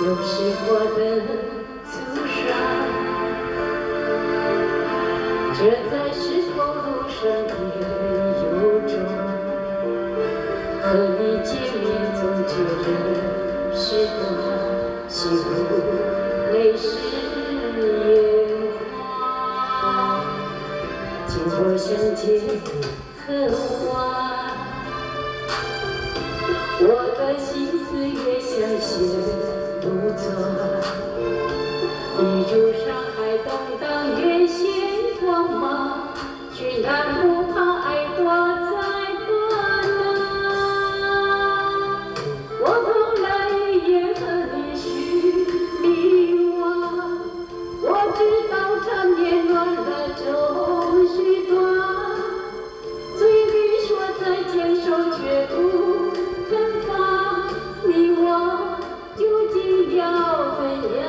又是我的粗伤，这在石头路上的有种，和你见面总觉得是段幸福，泪湿眼眶。经过相见恨晚，我的心思越想写不转，一如上海动荡越显光芒，却难不怕爱挂在断肠。我痛了也和你许迷惘，我知道缠绵乱了终须断，嘴里说再见手却不肯放，你我究竟要怎样？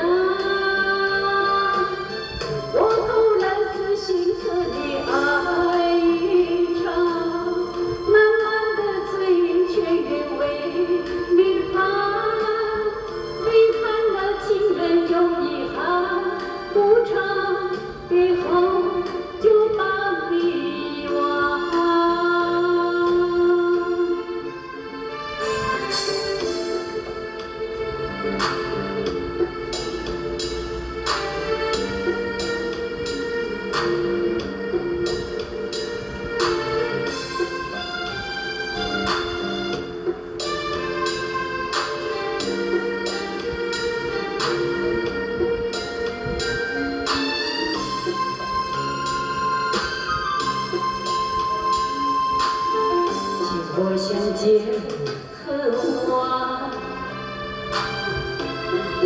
我偷了死心和你爱一场，慢慢的醉却越为你盼，背叛了情人有遗憾不长，别后就把你遗忘。我相见恨晚，我